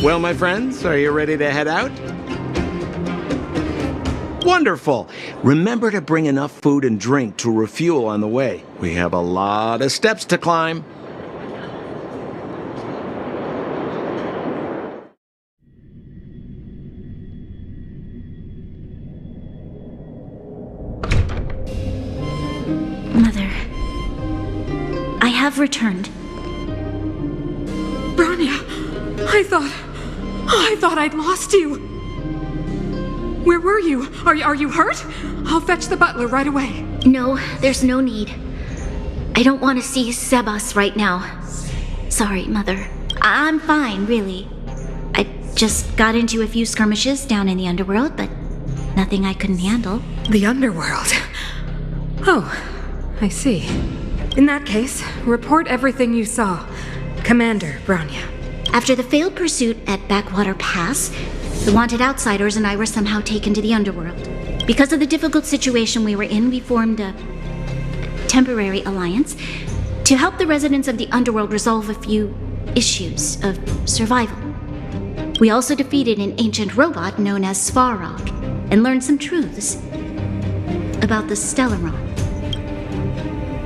Well, my friends, are you ready to head out? Wonderful! Remember to bring enough food and drink to refuel on the way. We have a lot of steps to climb. Mother, I have returned. Bronya, I thought I'd lost you. Where were you? Are you hurt? I'll fetch the butler right away. No, there's no need. I don't want to see Sebas right now. Sorry, Mother. I'm fine, really. I just got into a few skirmishes down in the underworld, but nothing I couldn't handle. The underworld? Oh, I see. In that case, report everything you saw. Commander Bronya. After the failed pursuit at Backwater Pass, the wanted outsiders and I were somehow taken to the underworld. Because of the difficult situation we were in, we formed a temporary alliance to help the residents of the underworld resolve a few issues of survival. We also defeated an ancient robot known as Svarog and learned some truths about the Stellaron.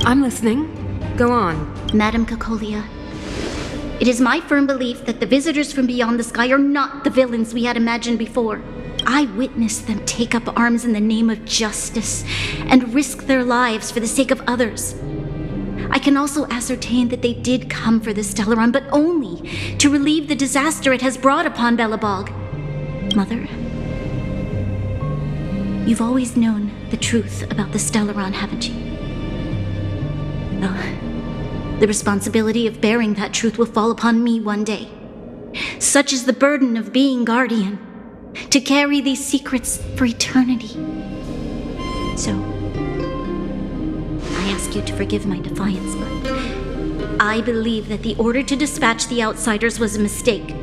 I'm listening. Go on. Madam Cocolia, it is my firm belief that the visitors from beyond the sky are not the villains we had imagined before. I witnessed them take up arms in the name of justice and risk their lives for the sake of others. I can also ascertain that they did come for the Stellaron, but only to relieve the disaster it has brought upon Belobog. Mother, you've always known the truth about the Stellaron, haven't you? Well, the responsibility of bearing that truth will fall upon me one day. Such is the burden of being guardian, to carry these secrets for eternity. So, I ask you to forgive my defiance, but I believe that the order to dispatch the outsiders was a mistake.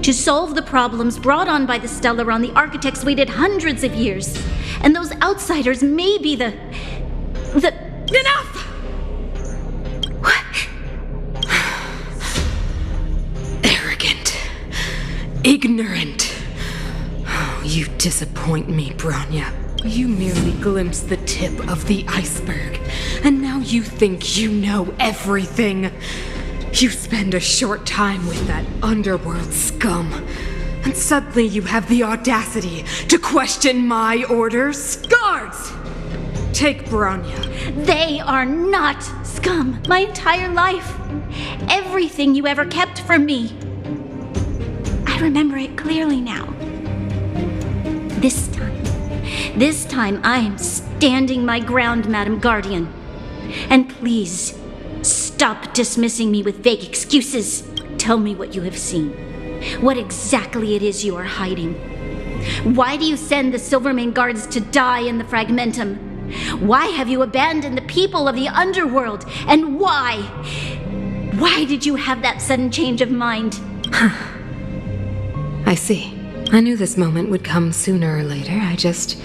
To solve the problems brought on by the Stellaron, the architects waited hundreds of years, and those outsiders may be the... Enough! Arrogant. Ignorant. Oh, you disappoint me, Bronya. You merely glimpsed the tip of the iceberg, and now you think you know everything. You spend a short time with that underworld scum, and suddenly you have the audacity to question my orders? Guards! Take Bronya. They are not scum. My entire life. Everything you ever kept from me. I remember it clearly now. This time I am standing my ground, Madam Guardian. And please, stop dismissing me with vague excuses. Tell me what you have seen. What exactly it is you are hiding. Why do you send the Silvermane guards to die in the Fragmentum? Why have you abandoned the people of the underworld? And why? Why did you have that sudden change of mind? I see. I knew this moment would come sooner or later. I just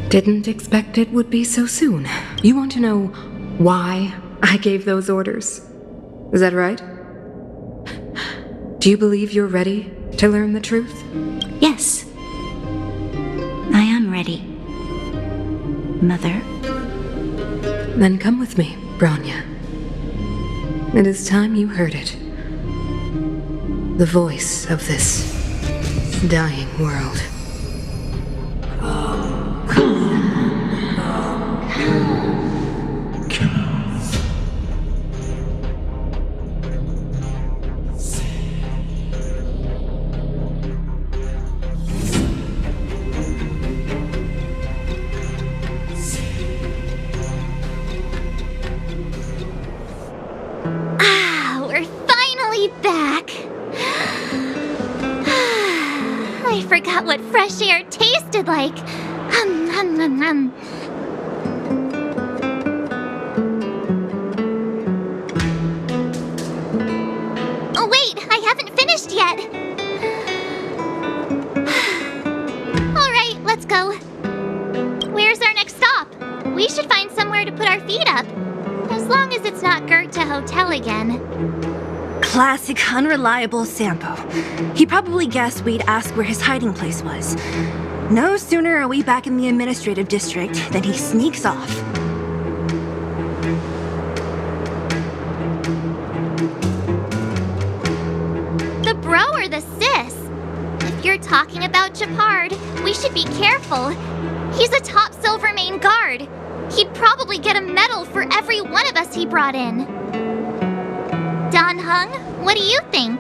didn't expect it would be so soon. You want to know why I gave those orders? Is that right? Do you believe you're ready to learn the truth? Yes. I am ready. Mother? Then come with me, Bronya. It is time you heard it. The voice of this dying world. Back. I forgot what fresh air tasted like. Oh wait, I haven't finished yet. Alright, let's go. Where's our next stop? We should find somewhere to put our feet up. As long as it's not Goethe Hotel again. Classic unreliable Sampo. He probably guessed we'd ask where his hiding place was. No sooner are we back in the administrative district than he sneaks off. The bro or the sis? If you're talking about Japard, we should be careful. He's a top Silvermane guard. He'd probably get a medal for every one of us he brought in. Don Hung, what do you think?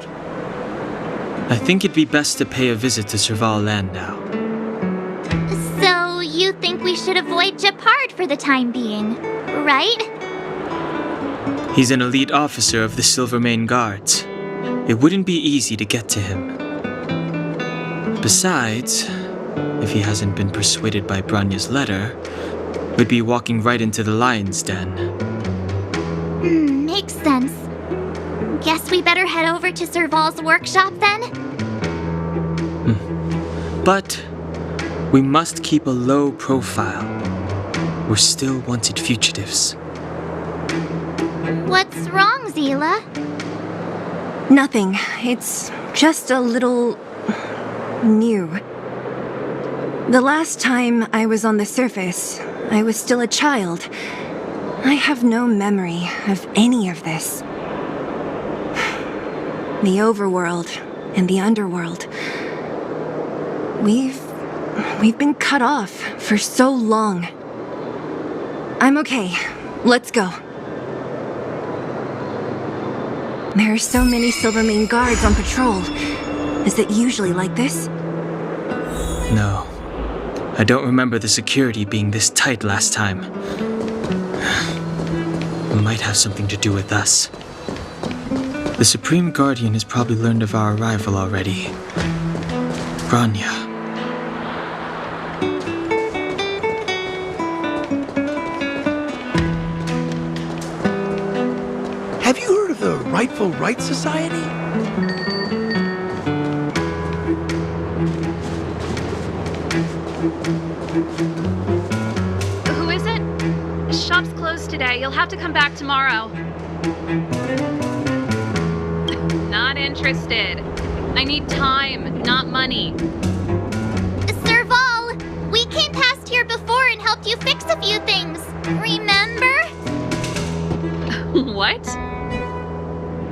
I think it'd be best to pay a visit to Serval Land now. So, you think we should avoid Japard for the time being, right? He's an elite officer of the Silvermane Guards. It wouldn't be easy to get to him. Besides, if he hasn't been persuaded by Branya's letter, we'd be walking right into the lion's den. Makes sense. Guess we better head over to Serval's workshop then? But we must keep a low profile. We're still wanted fugitives. What's wrong, Zila? Nothing. It's just a little... new. The last time I was on the surface, I was still a child. I have no memory of any of this. The overworld and the underworld. We've been cut off for so long. I'm okay. Let's go. There are so many Silvermane guards on patrol. Is it usually like this? No. I don't remember the security being this tight last time. It might have something to do with us. The Supreme Guardian has probably learned of our arrival already. Branya. Have you heard of the Rightful Right Society? Who is it? The shop's closed today. You'll have to come back tomorrow. Not interested. I need time, not money. Serval, we came past here before and helped you fix a few things. Remember? What?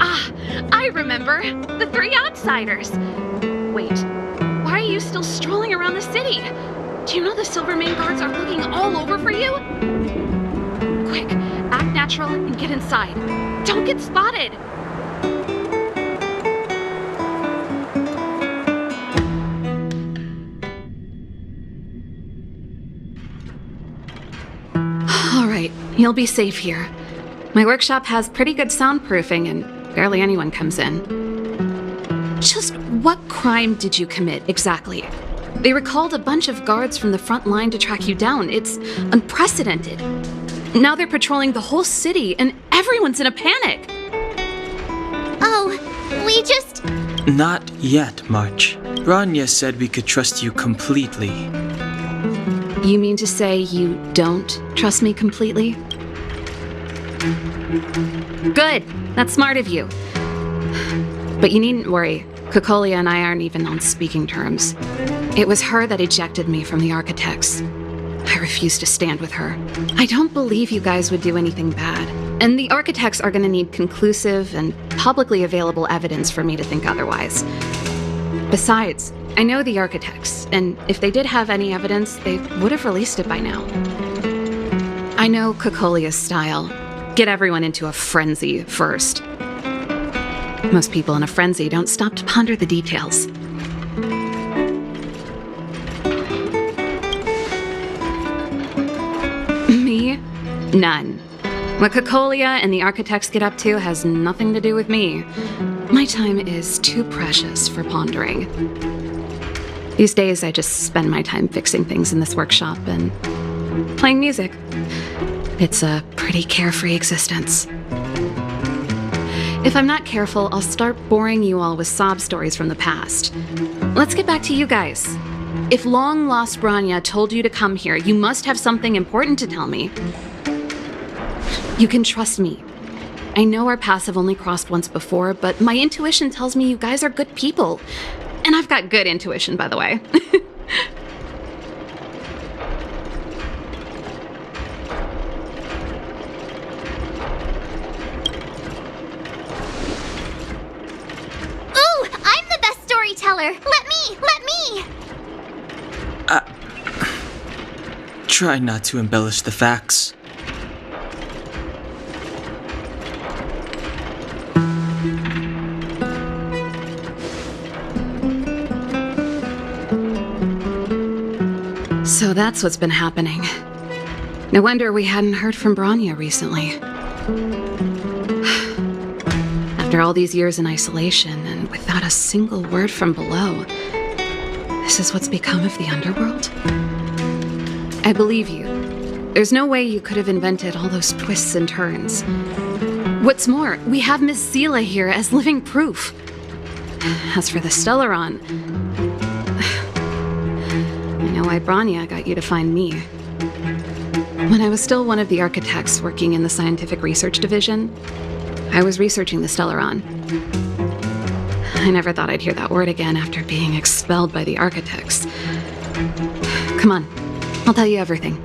Ah, I remember. The three outsiders. Wait, why are you still strolling around the city? Do you know the Silvermane guards are looking all over for you? Quick, act natural and get inside. Don't get spotted. All right, you'll be safe here. My workshop has pretty good soundproofing and barely anyone comes in. Just what crime did you commit exactly? They recalled a bunch of guards from the front line to track you down. It's unprecedented. Now they're patrolling the whole city and everyone's in a panic. Oh, we just... Not yet, March. Branya said we could trust you completely. You mean to say you don't trust me completely? Good. That's smart of you. But you needn't worry. Kokolia and I aren't even on speaking terms. It was her that ejected me from the Architects. I refuse to stand with her. I don't believe you guys would do anything bad. And the Architects are going to need conclusive and publicly available evidence for me to think otherwise. Besides, I know the Architects, and if they did have any evidence, they would have released it by now. I know Kokolia's style. Get everyone into a frenzy first. Most people in a frenzy don't stop to ponder the details. Me? None. What Kokolia and the Architects get up to has nothing to do with me. My time is too precious for pondering. These days, I just spend my time fixing things in this workshop and playing music. It's a pretty carefree existence. If I'm not careful, I'll start boring you all with sob stories from the past. Let's get back to you guys. If long-lost Branya told you to come here, you must have something important to tell me. You can trust me. I know our paths have only crossed once before, but my intuition tells me you guys are good people. And I've got good intuition, by the way. Ooh, I'm the best storyteller! Let me! Try not to embellish the facts. So that's what's been happening. No wonder we hadn't heard from Bronya recently. After all these years in isolation and without a single word from below, this is what's become of the underworld? I believe you. There's no way you could have invented all those twists and turns. What's more, we have Miss Seela here as living proof. As for the Stellaron, I know why Bronya got you to find me. When I was still one of the architects working in the scientific research division, I was researching the Stellaron. I never thought I'd hear that word again after being expelled by the architects. Come on, I'll tell you everything.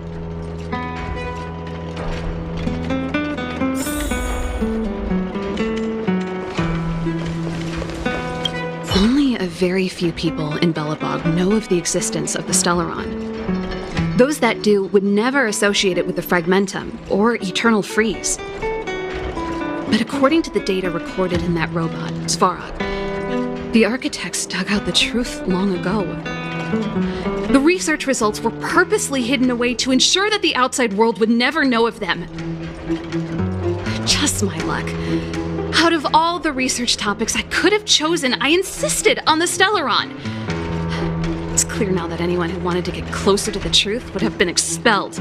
Only a very few people in Belobog know of the existence of the Stellaron. Those that do would never associate it with the Fragmentum or Eternal Freeze. But according to the data recorded in that robot, Svarog, the architects dug out the truth long ago. The research results were purposely hidden away to ensure that the outside world would never know of them. Just my luck. Out of all the research topics I could have chosen, I insisted on the Stellaron. It's clear now that anyone who wanted to get closer to the truth would have been expelled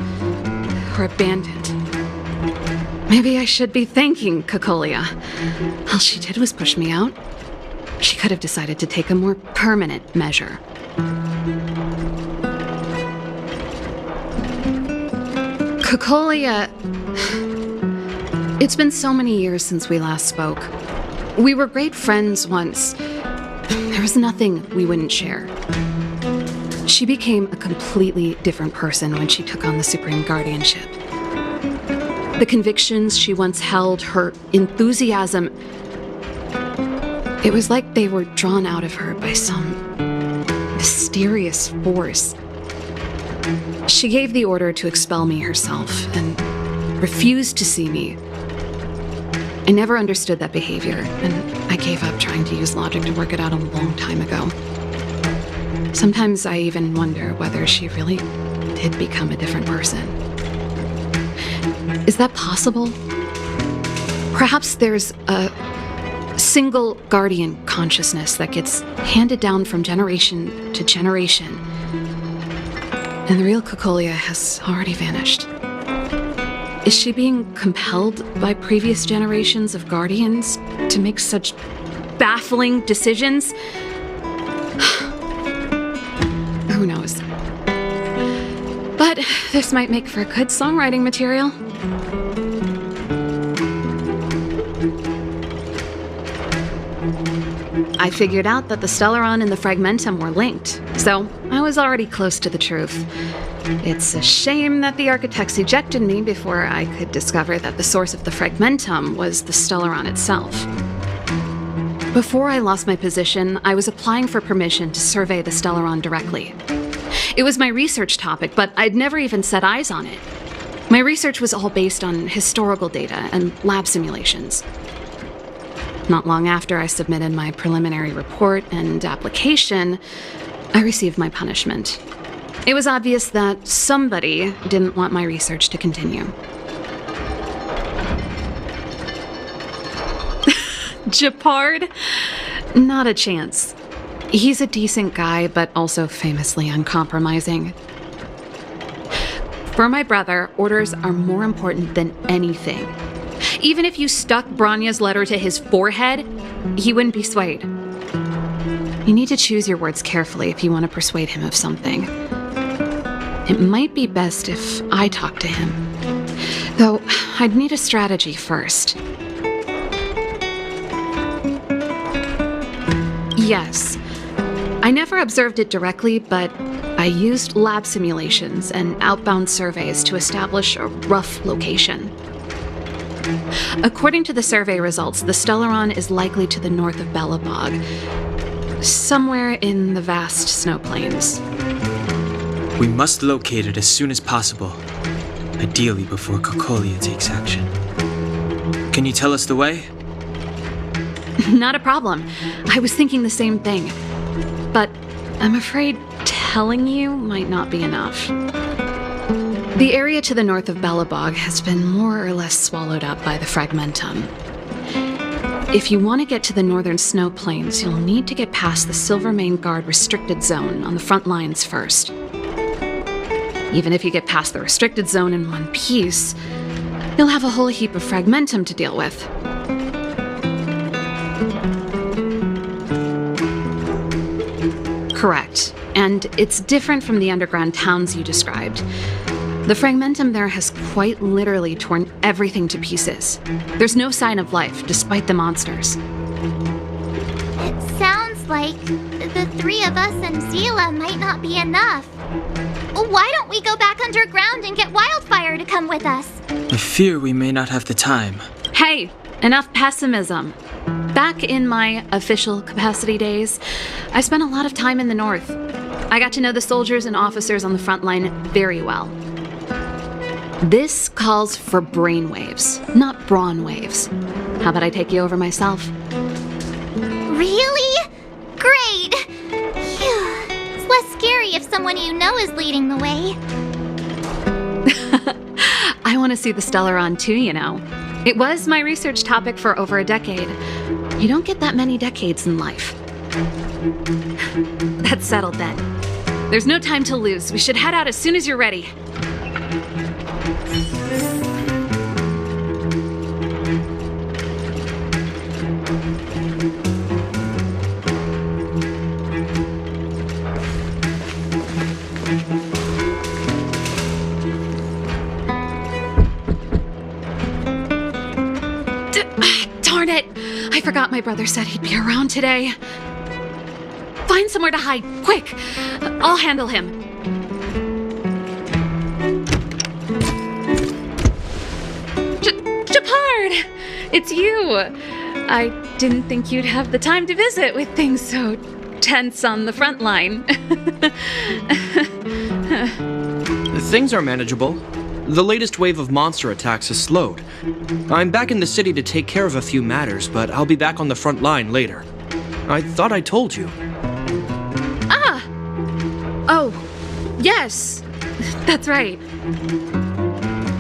or abandoned. Maybe I should be thanking Cocolia. All she did was push me out. She could have decided to take a more permanent measure. Cocolia... It's been so many years since we last spoke. We were great friends once. There was nothing we wouldn't share. She became a completely different person when she took on the Supreme Guardianship. The convictions she once held, her enthusiasm, it was like they were drawn out of her by some mysterious force. She gave the order to expel me herself and refused to see me. I never understood that behavior, and I gave up trying to use logic to work it out a long time ago. Sometimes I even wonder whether she really did become a different person. Is that possible? Perhaps there's a single guardian consciousness that gets handed down from generation to generation, and the real Cocolia has already vanished. Is she being compelled by previous generations of guardians to make such baffling decisions? Who knows? But this might make for good songwriting material. I figured out that the Stellaron and the Fragmentum were linked, so I was already close to the truth. It's a shame that the architects ejected me before I could discover that the source of the Fragmentum was the Stellaron itself. Before I lost my position, I was applying for permission to survey the Stellaron directly. It was my research topic, but I'd never even set eyes on it. My research was all based on historical data and lab simulations. Not long after I submitted my preliminary report and application, I received my punishment. It was obvious that somebody didn't want my research to continue. Japard? Not a chance. He's a decent guy, but also famously uncompromising. For my brother, orders are more important than anything. Even if you stuck Bronya's letter to his forehead, he wouldn't be swayed. You need to choose your words carefully if you want to persuade him of something. It might be best if I talk to him. Though, I'd need a strategy first. Yes. I never observed it directly, but I used lab simulations and outbound surveys to establish a rough location. According to the survey results, the Stellaron is likely to the north of Belobog, somewhere in the vast snow plains. We must locate it as soon as possible, ideally before Cocolia takes action. Can you tell us the way? Not a problem. I was thinking the same thing. But I'm afraid telling you might not be enough. The area to the north of Belobog has been more or less swallowed up by the Fragmentum. If you want to get to the northern snow plains, you'll need to get past the Silvermane Guard restricted zone on the front lines first. Even if you get past the restricted zone in one piece, you'll have a whole heap of Fragmentum to deal with. Correct. And it's different from the underground towns you described. The Fragmentum there has quite literally torn everything to pieces. There's no sign of life, despite the monsters. It sounds like the three of us and Zila might not be enough. Why don't we go back underground and get Wildfire to come with us? I fear we may not have the time. Hey, enough pessimism. Back in my official capacity days, I spent a lot of time in the north. I got to know the soldiers and officers on the front line very well. This calls for brainwaves, not brawn waves. How about I take you over myself? Really? Great! Phew. It's less scary if someone you know is leading the way. I want to see the Stellaron too, you know. It was my research topic for over a decade. You don't get that many decades in life. That's settled then. There's no time to lose. We should head out as soon as you're ready. Darn it! I forgot my brother said he'd be around today. Find somewhere to hide, quick! I'll handle him. Japard! It's you! I didn't think you'd have the time to visit with things so tense on the front line. Things are manageable. The latest wave of monster attacks has slowed. I'm back in the city to take care of a few matters, but I'll be back on the front line later. I thought I told you. Ah! Oh, yes. That's right.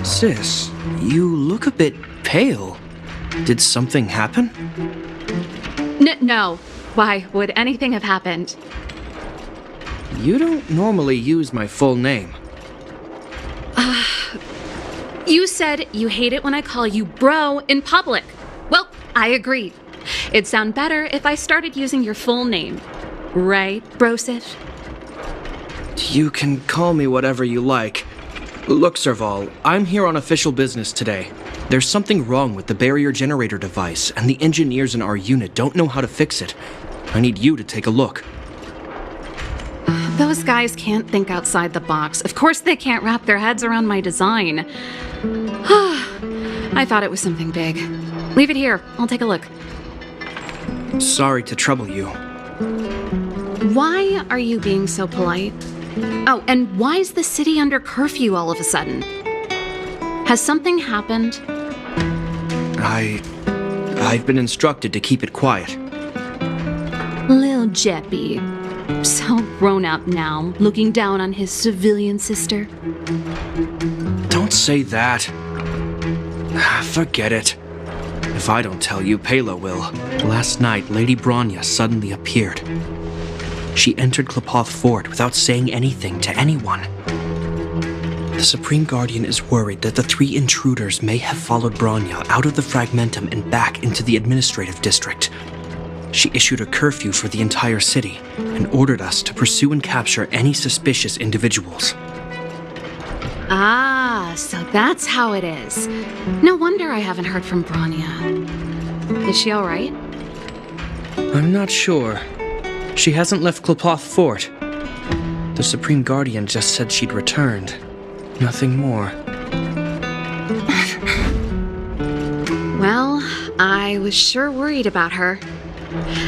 Sis, you look a bit pale. Did something happen? No. Why would anything have happened? You don't normally use my full name. You said you hate it when I call you bro in public. Well, I agree. It'd sound better if I started using your full name. Right, Brosif? You can call me whatever you like. Look, Serval, I'm here on official business today. There's something wrong with the barrier generator device, and the engineers in our unit don't know how to fix it. I need you to take a look. Those guys can't think outside the box. Of course they can't wrap their heads around my design. I thought it was something big. Leave it here. I'll take a look. Sorry to trouble you. Why are you being so polite? Oh, and why is the city under curfew all of a sudden? Has something happened? I've been instructed to keep it quiet. Lil Jeppy. So grown up now, looking down on his civilian sister. Don't say that. Forget it. If I don't tell you, Pela will. Last night, Lady Bronya suddenly appeared. She entered Klapoth Fort without saying anything to anyone. The Supreme Guardian is worried that the three intruders may have followed Bronya out of the Fragmentum and back into the administrative district. She issued a curfew for the entire city and ordered us to pursue and capture any suspicious individuals. Ah, so that's how it is. No wonder I haven't heard from Bronya. Is she all right? I'm not sure. She hasn't left Clopoth Fort. The Supreme Guardian just said she'd returned. Nothing more. Well, I was sure worried about her.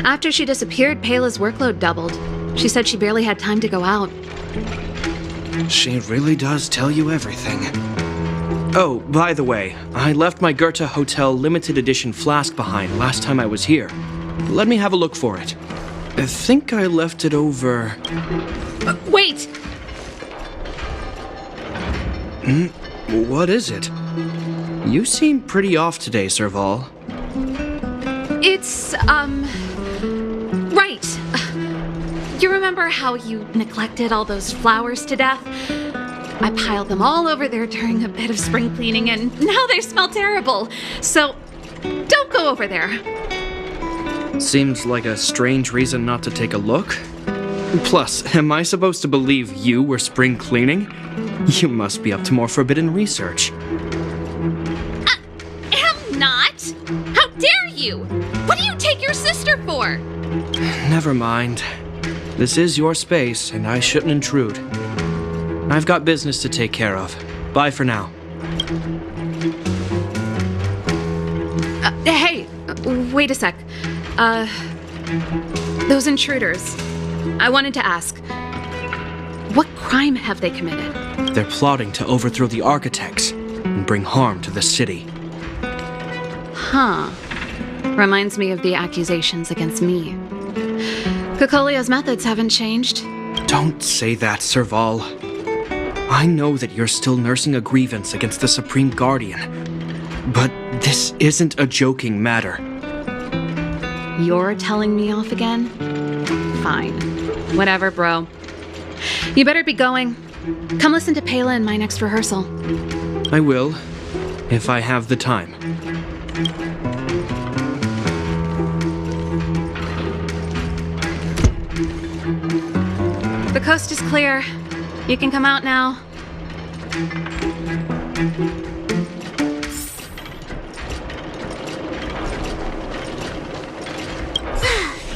After she disappeared, Payla's workload doubled. She said she barely had time to go out. She really does tell you everything. Oh, by the way, I left my Goethe Hotel limited edition flask behind last time I was here. Let me have a look for it. I think I left it over... Wait! What is it? You seem pretty off today, Serval. It's, right. You remember how you neglected all those flowers to death? I piled them all over there during a bit of spring cleaning, and now they smell terrible. So, don't go over there. Seems like a strange reason not to take a look. Plus, am I supposed to believe you were spring cleaning? You must be up to more forbidden research. Am not! How dare you! What do you take your sister for? Never mind. This is your space, and I shouldn't intrude. I've got business to take care of. Bye for now. Hey, wait a sec. Those intruders. I wanted to ask, what crime have they committed? They're plotting to overthrow the architects and bring harm to the city. Huh. Reminds me of the accusations against me. Cocolia's methods haven't changed. Don't say that, Serval. I know that you're still nursing a grievance against the Supreme Guardian, but this isn't a joking matter. You're telling me off again? Fine. Whatever, bro. You better be going. Come listen to Payla in my next rehearsal. I will, if I have the time. The coast is clear. You can come out now.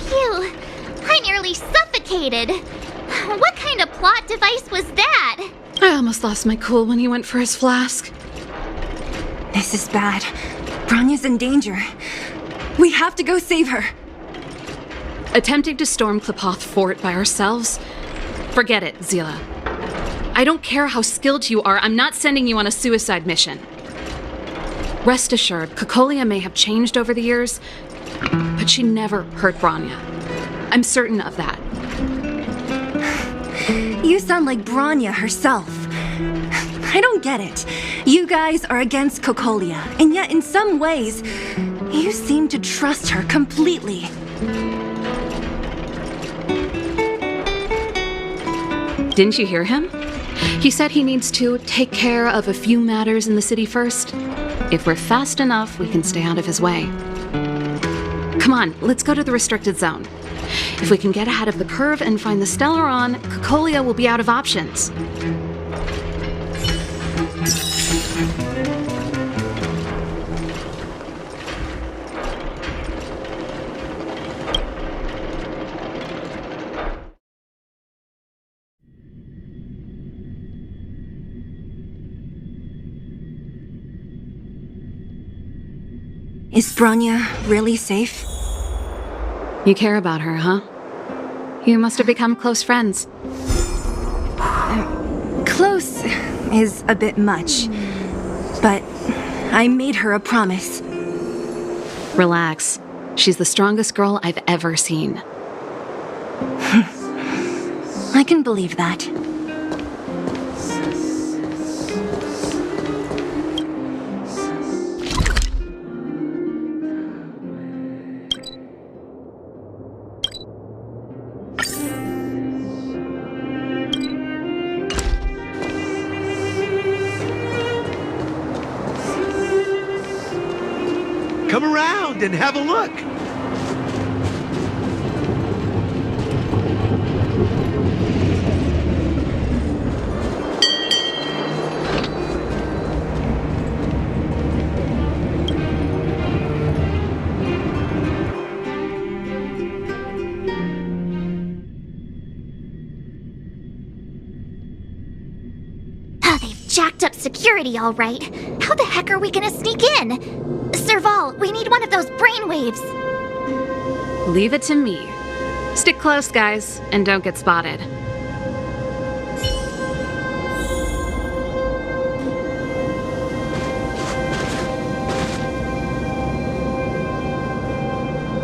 Phew! I nearly suffocated. What kind of plot device was that? I almost lost my cool when he went for his flask. This is bad. Bronya's in danger. We have to go save her. Attempting to storm Clopoth Fort by ourselves? Forget it, Zila. I don't care how skilled you are, I'm not sending you on a suicide mission. Rest assured, Cocolia may have changed over the years, but she never hurt Bronya. I'm certain of that. You sound like Bronya herself. I don't get it. You guys are against Cocolia, and yet in some ways, you seem to trust her completely. Didn't you hear him? He said he needs to take care of a few matters in the city first. If we're fast enough, we can stay out of his way. Come on, let's go to the restricted zone. If we can get ahead of the curve and find the Stellaron, Cocolia will be out of options. Is Bronya really safe? You care about her, huh? You must have become close friends. Close is a bit much, but I made her a promise. Relax. She's the strongest girl I've ever seen. I can believe that. Come around and have a look. jacked up security, all right. How the heck are we gonna sneak in? Serval, we need one of those brainwaves. Leave it to me. Stick close, guys, and don't get spotted.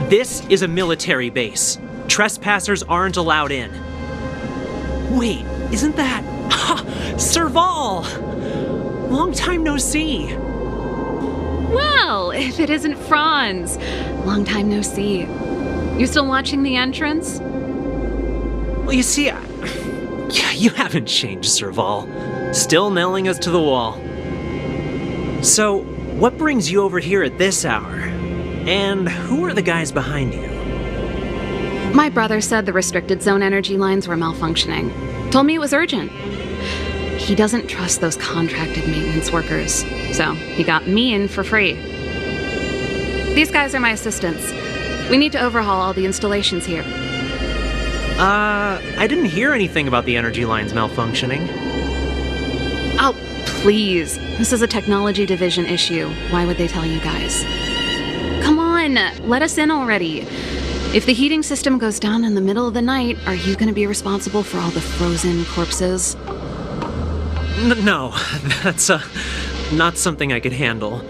This is a military base. Trespassers aren't allowed in. Wait, isn't that... Serval! Long time no see. Well, if it isn't Franz. Long time no see. You still watching the entrance? Well, you see, you haven't changed, Serval. Still nailing us to the wall. So, what brings you over here at this hour? And who are the guys behind you? My brother said the restricted zone energy lines were malfunctioning. Told me it was urgent. He doesn't trust those contracted maintenance workers, so he got me in for free. These guys are my assistants. We need to overhaul all the installations here. I didn't hear anything about the energy lines malfunctioning. Oh, please. This is a technology division issue. Why would they tell you guys? Come on, let us in already. If the heating system goes down in the middle of the night, are you going to be responsible for all the frozen corpses? No, that's not something I could handle.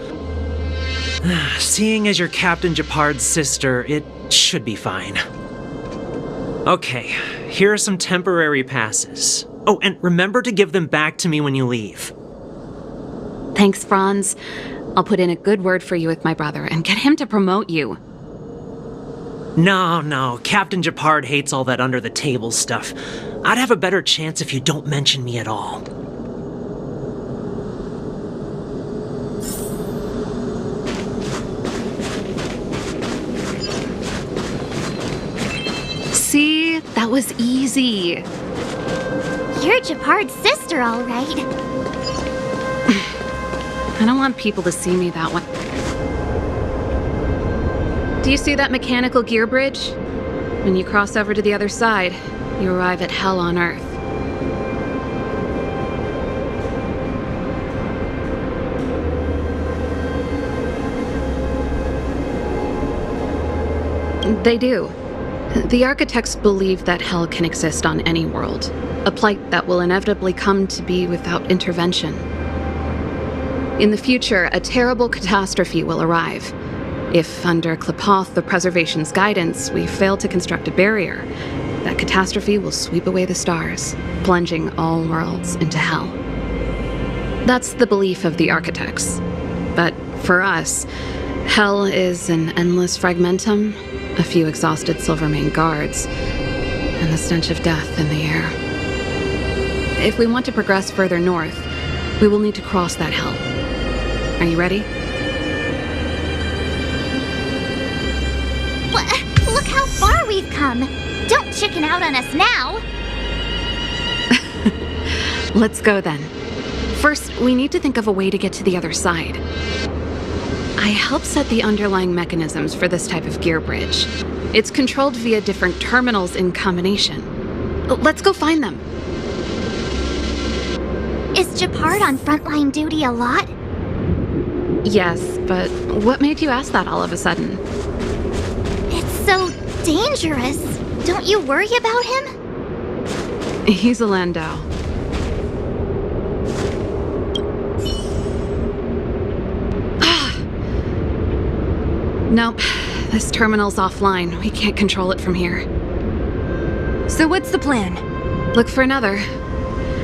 Seeing as you're Captain Japard's sister, it should be fine. Okay, here are some temporary passes. Oh, and remember to give them back to me when you leave. Thanks, Franz. I'll put in a good word for you with my brother and get him to promote you. No, Captain Japard hates all that under-the-table stuff. I'd have a better chance if you don't mention me at all. See? That was easy. You're Japard's sister, all right. I don't want people to see me that way. Do you see that mechanical gear bridge? When you cross over to the other side, you arrive at Hell on Earth. They do. The architects believe that Hell can exist on any world, a plight that will inevitably come to be without intervention. In the future, a terrible catastrophe will arrive. If, under Klapoth, the Preservation's guidance, we fail to construct a barrier, that catastrophe will sweep away the stars, plunging all worlds into Hell. That's the belief of the architects. But for us, Hell is an endless fragmentum, a few exhausted Silvermane guards, and the stench of death in the air. If we want to progress further north, we will need to cross that Hell. Are you ready? Look how far we've come. Don't chicken out on us now. Let's go then. First, we need to think of a way to get to the other side. I helped set the underlying mechanisms for this type of gear bridge. It's controlled via different terminals in combination. Let's go find them. Is Japard on frontline duty a lot? Yes, but what made you ask that all of a sudden? It's so dangerous. Don't you worry about him? He's a Landau. Nope, this terminal's offline. We can't control it from here. So what's the plan? Look for another.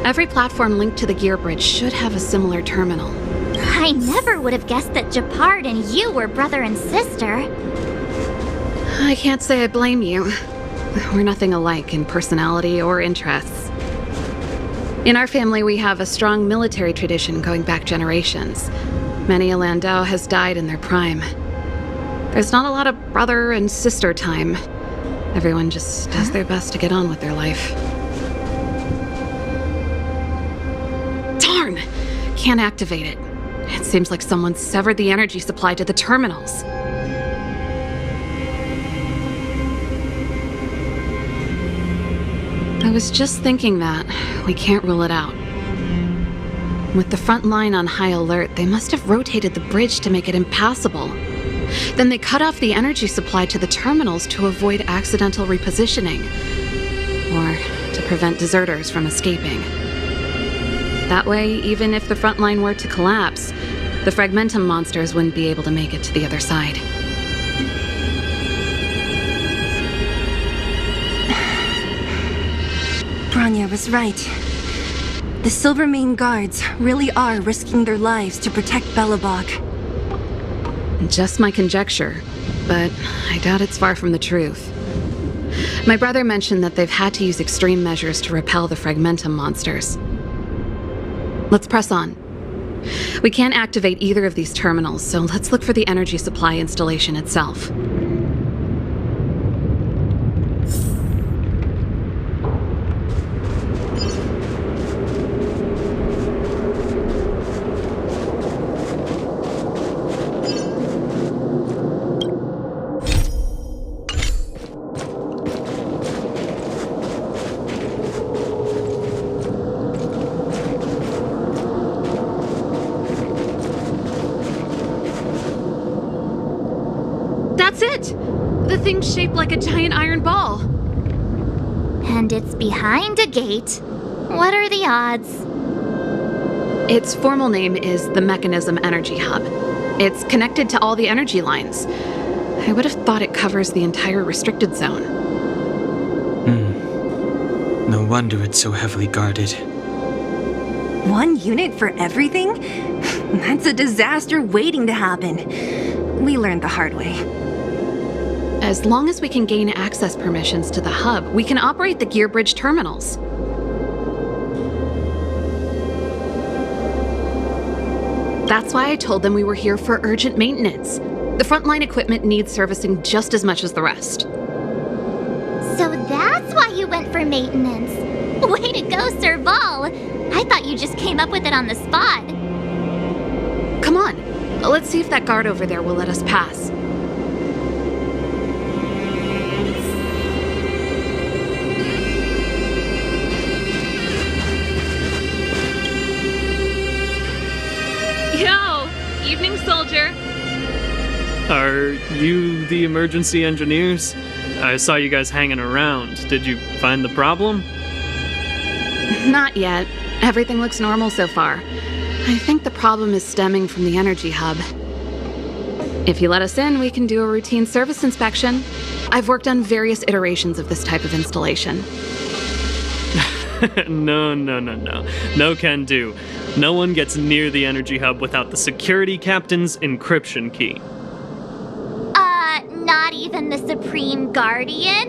Every platform linked to the gear bridge should have a similar terminal. I never would have guessed that Japard and you were brother and sister. I can't say I blame you. We're nothing alike in personality or interests. In our family, we have a strong military tradition going back generations. Many a Landau has died in their prime. There's not a lot of brother and sister time. Everyone just does their best to get on with their life. Darn! Can't activate it. It seems like someone severed the energy supply to the terminals. I was just thinking that. We can't rule it out. With the front line on high alert, they must have rotated the bridge to make it impassable. Then they cut off the energy supply to the terminals to avoid accidental repositioning, or to prevent deserters from escaping. That way, even if the front line were to collapse, the Fragmentum monsters wouldn't be able to make it to the other side. Bronya was right. The Silvermane guards really are risking their lives to protect Belobog. Just my conjecture, but I doubt it's far from the truth. My brother mentioned that they've had to use extreme measures to repel the Fragmentum monsters. Let's press on. We can't activate either of these terminals, so let's look for the energy supply installation itself. That's it! The thing's shaped like a giant iron ball. And it's behind a gate. What are the odds? Its formal name is the Mechanism Energy Hub. It's connected to all the energy lines. I would have thought it covers the entire restricted zone. No wonder it's so heavily guarded. One unit for everything? That's a disaster waiting to happen. We learned the hard way. As long as we can gain access permissions to the hub, we can operate the gear bridge terminals. That's why I told them we were here for urgent maintenance. The frontline equipment needs servicing just as much as the rest. So that's why you went for maintenance. Way to go, Serval! I thought you just came up with it on the spot. Come on, let's see if that guard over there will let us pass. Yo! Evening, soldier. Are you the emergency engineers? I saw you guys hanging around. Did you find the problem? Not yet. Everything looks normal so far. I think the problem is stemming from the energy hub. If you let us in, we can do a routine service inspection. I've worked on various iterations of this type of installation. No. No can do. No one gets near the energy hub without the security captain's encryption key. Not even the Supreme Guardian?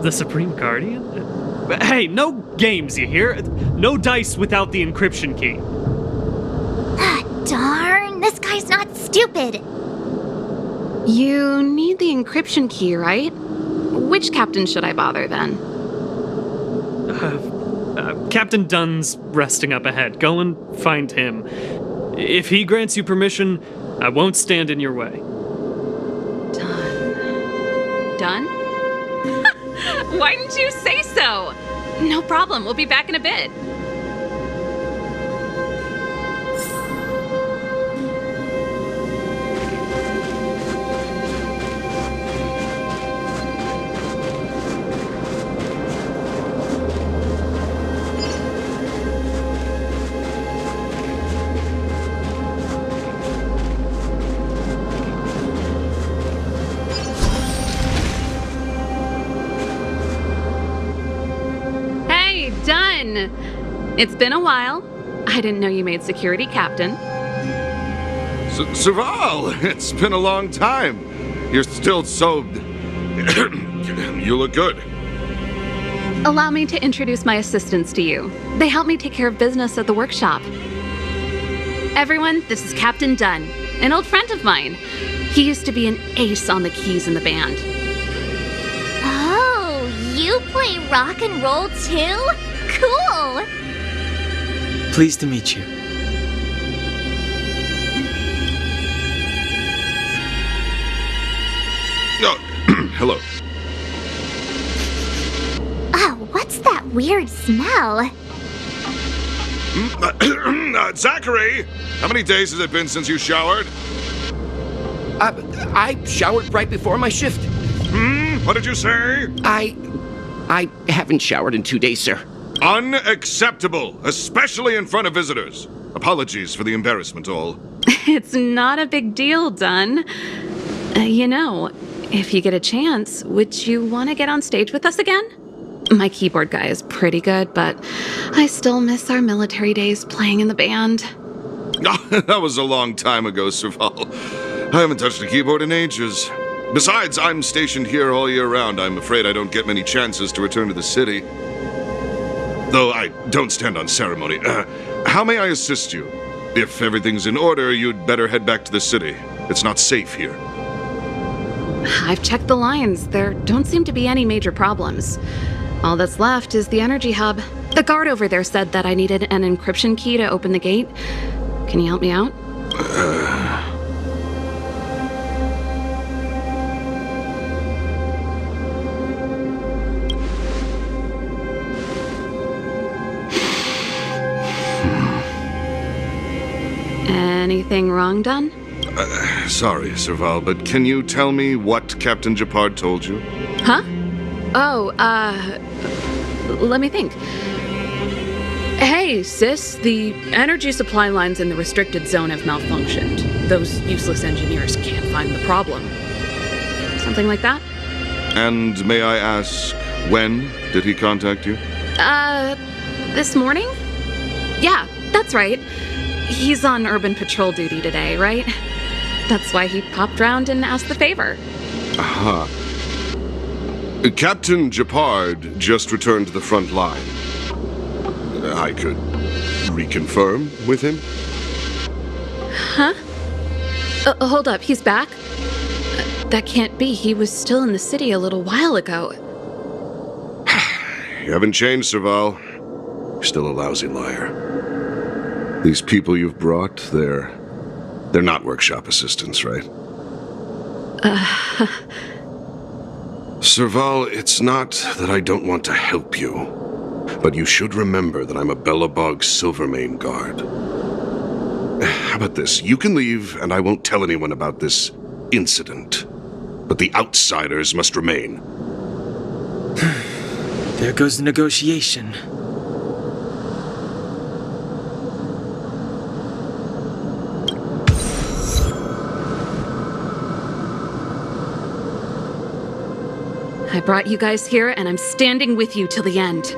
The Supreme Guardian? Hey, no games, you hear? No dice without the encryption key. Darn, this guy's not stupid. You need the encryption key, right? Which captain should I bother then? Captain Dunn's resting up ahead. Go and find him. If he grants you permission, I won't stand in your way. Done? Why didn't you say so? No problem, we'll be back in a bit. Done! It's been a while. I didn't know you made security captain. Serval, it's been a long time. You're still so... You look good. Allow me to introduce my assistants to you. They help me take care of business at the workshop. Everyone, this is Captain Dunn, an old friend of mine. He used to be an ace on the keys in the band. Oh, you play rock and roll too? Cool! Pleased to meet you. Oh, hello. Oh, what's that weird smell? Zachary! How many days has it been since you showered? I showered right before my shift. What did you say? I haven't showered in 2 days, sir. Unacceptable, especially in front of visitors. Apologies for the embarrassment, all. It's not a big deal, Dunn. If you get a chance, would you want to get on stage with us again? My keyboard guy is pretty good, but I still miss our military days playing in the band. That was a long time ago, Serval. I haven't touched a keyboard in ages. Besides, I'm stationed here all year round. I'm afraid I don't get many chances to return to the city. Though I don't stand on ceremony. How may I assist you? If everything's in order, you'd better head back to the city. It's not safe here. I've checked the lines. There don't seem to be any major problems. All that's left is the energy hub. The guard over there said that I needed an encryption key to open the gate. Can you help me out? Anything wrong, Dunn? Sorry, Serval, but can you tell me what Captain Japard told you? Huh? Oh, let me think. Hey, sis, the energy supply lines in the restricted zone have malfunctioned. Those useless engineers can't find the problem. Something like that? And may I ask, when did he contact you? This morning? Yeah, that's right. He's on urban patrol duty today, right? That's why he popped round and asked the favor. Aha. Captain Japard just returned to the front line. I could reconfirm with him? Huh? Hold up, he's back? That can't be. He was still in the city a little while ago. You haven't changed, Serval. You're still a lousy liar. These people you've brought, they're not workshop assistants, right? Serval, it's not that I don't want to help you, but you should remember that I'm a Belobog Silvermane guard. How about this? You can leave, and I won't tell anyone about this incident. But the outsiders must remain. There goes the negotiation. I brought you guys here, and I'm standing with you till the end.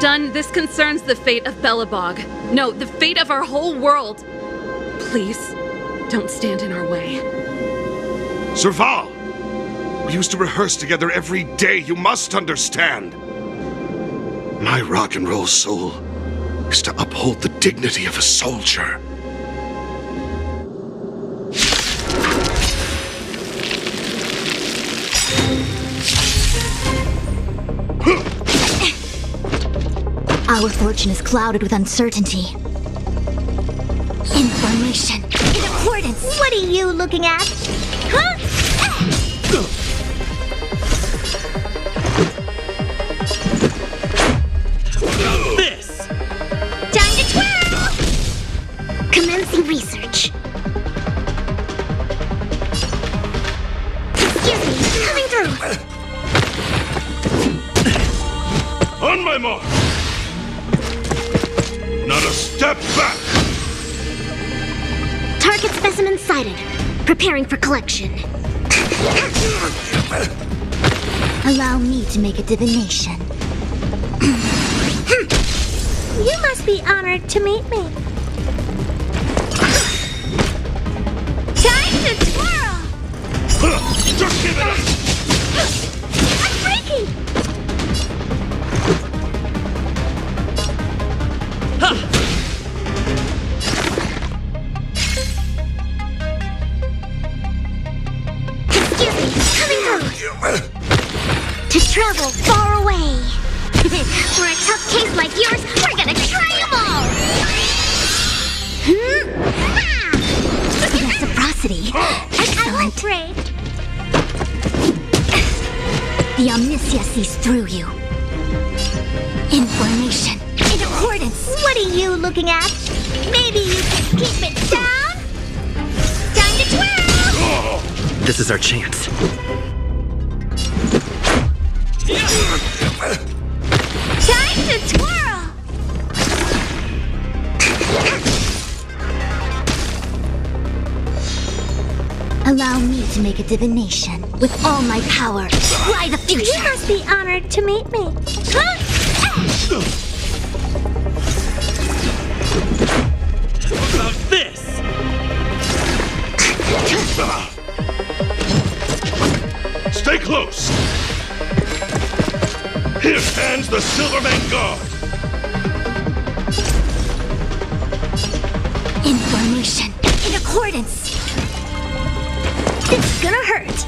Dunn, this concerns the fate of Belobog. No, the fate of our whole world. Please, don't stand in our way. Serval! We used to rehearse together every day, you must understand. My rock and roll soul is to uphold the dignity of a soldier. Our fortune is clouded with uncertainty. Information in accordance. What are you looking at? Huh? This! Time to twirl! Commencing research. Excuse me, coming through. On my mark! Not a step back! Target specimen sighted. Preparing for collection. Allow me to make a divination. You must be honored to meet me. Time to twirl! Just give it up! I'm breaking! To travel far away. For a tough case like yours, we're gonna try them all! Reciprocity. I won't pray. The omniscia sees through you. Information in accordance. What are you looking at? Maybe you can keep it down? Time to twirl! This is our chance. Time to twirl! Allow me to make a divination. With all my power, fly the future! You must be honored to meet me. How about this? Stay close! Here stands the Silvermane Guard! In formation, in accordance. It's gonna hurt.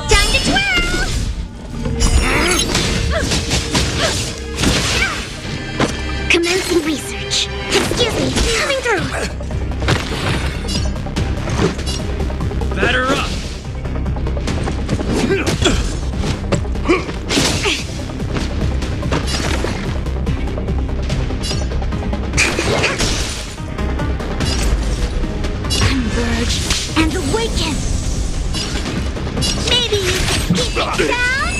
Time to twirl! Commencing research. Excuse me, coming through. Batter up! Converge and awaken. Maybe you can keep it down?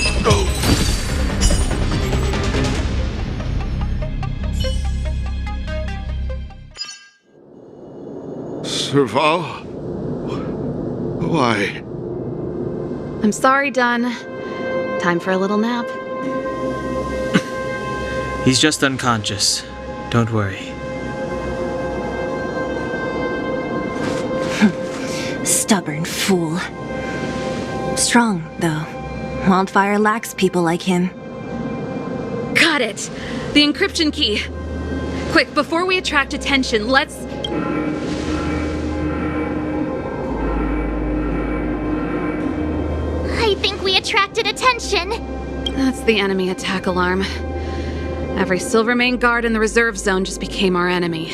Serval? Why? I'm sorry, Dunn. Time for a little nap. He's just unconscious. Don't worry. Stubborn fool. Strong, though. Wildfire lacks people like him. Got it! The encryption key. Quick, before we attract attention, let's... I think we attracted attention. That's the enemy attack alarm. Every Silvermane guard in the reserve zone just became our enemy.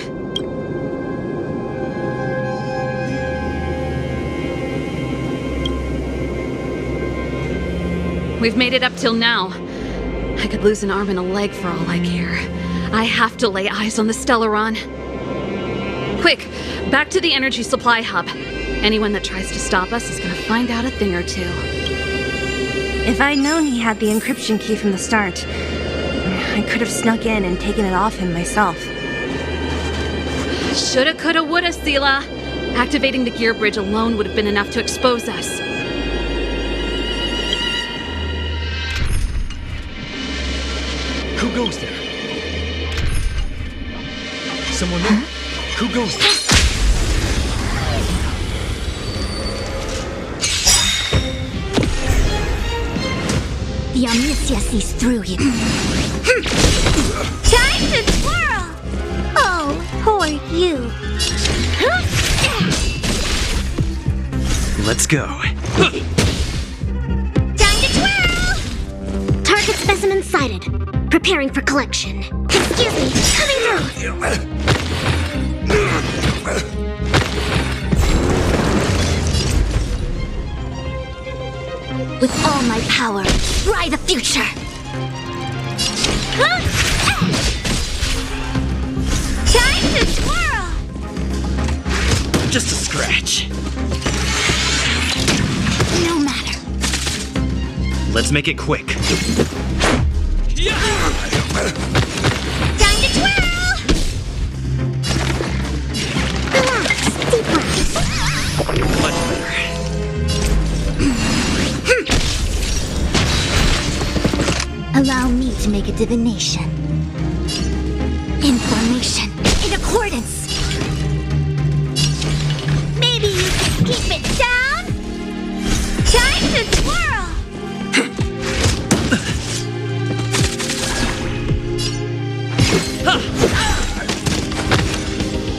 We've made it up till now. I could lose an arm and a leg for all I care. I have to lay eyes on the Stellaron. Quick, back to the energy supply hub. Anyone that tries to stop us is gonna find out a thing or two. If I'd known he had the encryption key from the start, I could have snuck in and taken it off him myself. Shoulda, coulda, woulda, Sela. Activating the gear bridge alone would have been enough to expose us. Who goes there? Someone there? Who goes there? The Omniscia sees through you. Time to twirl! Oh, poor you. Let's go. Time to twirl! Target specimen sighted. Preparing for collection. Excuse me, coming through! With all my power, fly the future! Time to twirl! Just a scratch. No matter. Let's make it quick. Time to twirl! Relax, deep breaths. Much better. Allow me to make a divination. In formation, in accordance. Maybe you can keep it down? Time to twirl!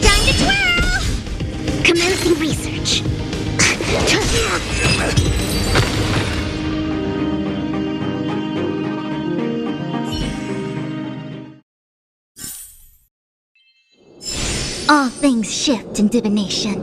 Time to twirl! Commencing research. All things shift in divination.